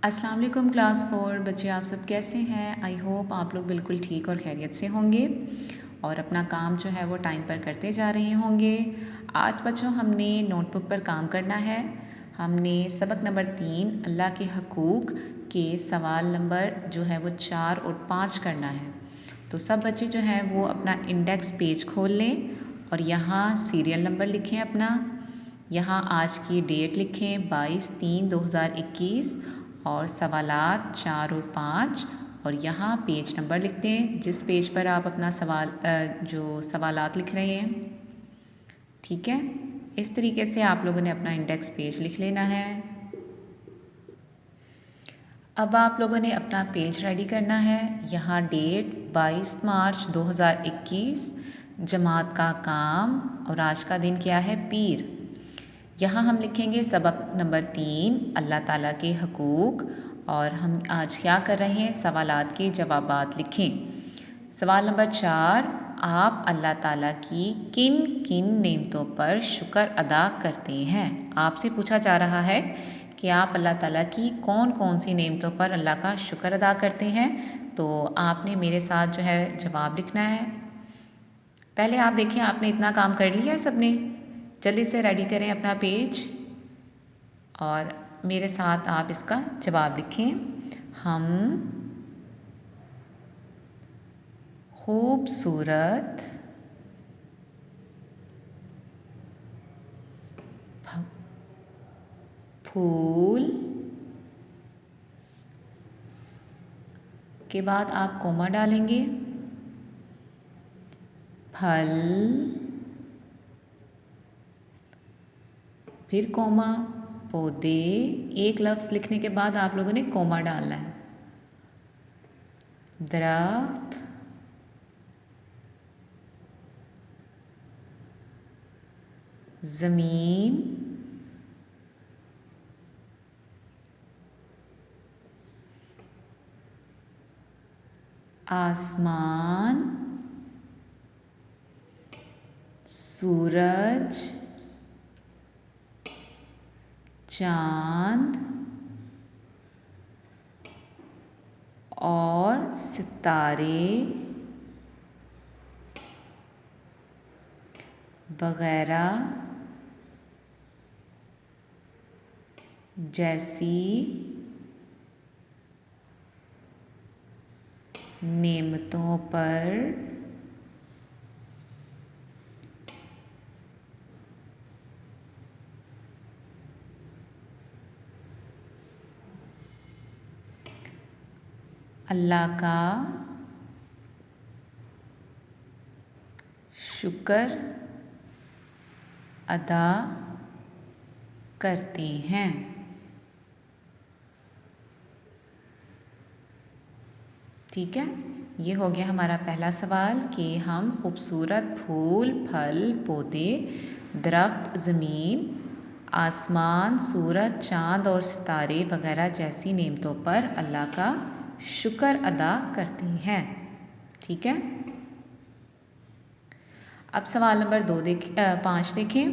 अस्सलाम वालेकुम क्लास 4 बच्चे, आप सब कैसे हैं। आई होप आप लोग बिल्कुल ठीक और खैरियत से होंगे और अपना काम जो है वो टाइम पर करते जा रहे होंगे। आज बच्चों हमने नोटबुक पर काम करना है। हमने सबक नंबर 3 अल्लाह के हकूक़ के सवाल नंबर जो है वो 4 और 5 करना है। तो सब बच्चे जो हैं वो अपना इंडेक्स पेज खोल लें और यहाँ सीरियल नंबर लिखें अपना। यहाँ आज की डेट लिखें 22/3/2021 और सवालात 4 और 5 और यहाँ पेज नंबर लिखते हैं जिस पेज पर आप अपना जो सवालात लिख रहे हैं। ठीक है, इस तरीके से आप लोगों ने अपना इंडेक्स पेज लिख लेना है। अब आप लोगों ने अपना पेज रेडी करना है। यहाँ डेट 22 मार्च 2021, जमात का काम और आज का दिन क्या है, पीर। यहाँ हम लिखेंगे सबक नंबर 3 अल्लाह ताला के हकूक़ और हम आज क्या कर रहे हैं, सवालात के जवाबात लिखें। सवाल नंबर 4, आप अल्लाह ताला की किन किन नेमतों पर शुक्र अदा करते हैं। आपसे पूछा जा रहा है कि आप अल्लाह ताला की कौन कौन सी नेमतों पर अल्लाह का शुक्र अदा करते हैं। तो आपने मेरे साथ जो है जवाब लिखना है। पहले आप देखें, आपने इतना काम कर लिया है सबने। जल्दी से रेडी करें अपना पेज और मेरे साथ आप इसका जवाब लिखें। हम खूबसूरत फूल के बाद आप कोमा डालेंगे, फल, फिर कोमा, पौधे। एक लफ्ज़ लिखने के बाद आप लोगों ने कोमा डालना है। दरख्त, ज़मीन, आसमान, सूरज, चाँद और सितारे वगैरह जैसी नेमतों पर अल्लाह का शुक्र अदा करते हैं। ठीक है, ये हो गया हमारा पहला सवाल कि हम खूबसूरत फूल, फल, पौधे, दरख्त, ज़मीन, आसमान, सूरज, चाँद और सितारे वगैरह जैसी नेमतों पर अल्लाह का शुक्र अदा करते हैं। ठीक है, अब सवाल नंबर 5 देखें।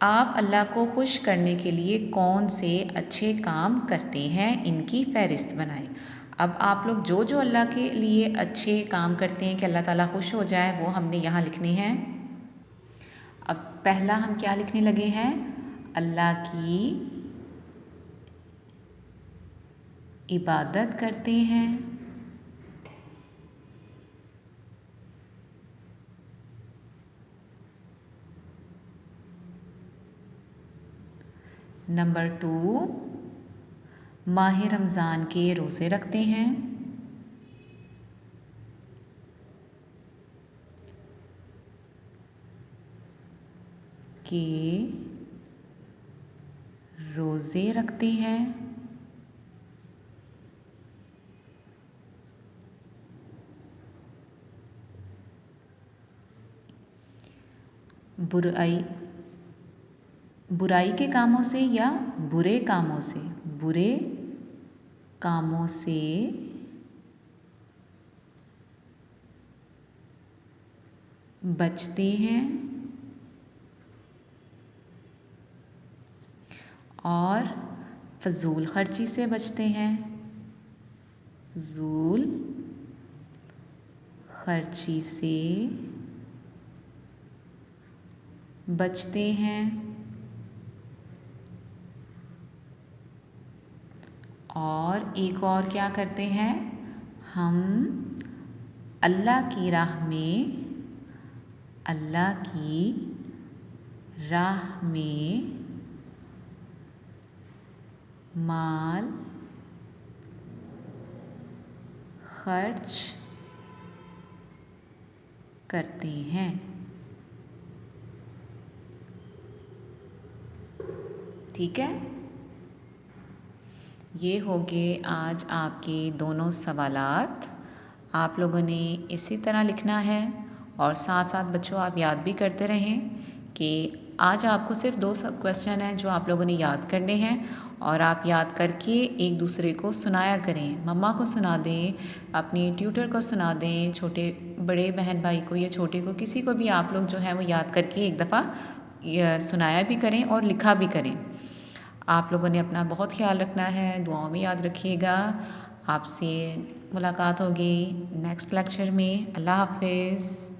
आप अल्लाह को खुश करने के लिए कौन से अच्छे काम करते हैं, इनकी फ़हरिस्त बनाएं। अब आप लोग जो जो अल्लाह के लिए अच्छे काम करते हैं कि अल्लाह ताला खुश हो जाए, वो हमने यहाँ लिखने हैं। अब पहला हम क्या लिखने लगे हैं, अल्लाह की इबादत करते हैं। नंबर 2, माह रमज़ान के रोज़े रखते हैं। रोज़े रखते हैं। बुराई के कामों से या बुरे कामों से, बुरे कामों से बचते हैं और फजूल खर्ची से बचते हैं, फजूल खर्ची से बचते हैं और एक और क्या करते हैं, हम अल्लाह की राह में, अल्लाह की राह में माल खर्च करते हैं। ठीक है, ये हो गए आज आपके दोनों सवालात। आप लोगों ने इसी तरह लिखना है और साथ साथ बच्चों आप याद भी करते रहें कि आज आपको सिर्फ 2 क्वेश्चन हैं जो आप लोगों ने याद करने हैं और आप याद करके एक दूसरे को सुनाया करें। मम्मा को सुना दें, अपनी ट्यूटर को सुना दें, छोटे बड़े बहन भाई को या छोटे को, किसी को भी आप लोग जो है वो याद करके एक दफ़ा सुनाया भी करें और लिखा भी करें। आप लोगों ने अपना बहुत ख्याल रखना है, दुआओं में याद रखिएगा। आपसे मुलाकात होगी नेक्स्ट लेक्चर में। अल्लाह हाफिज़।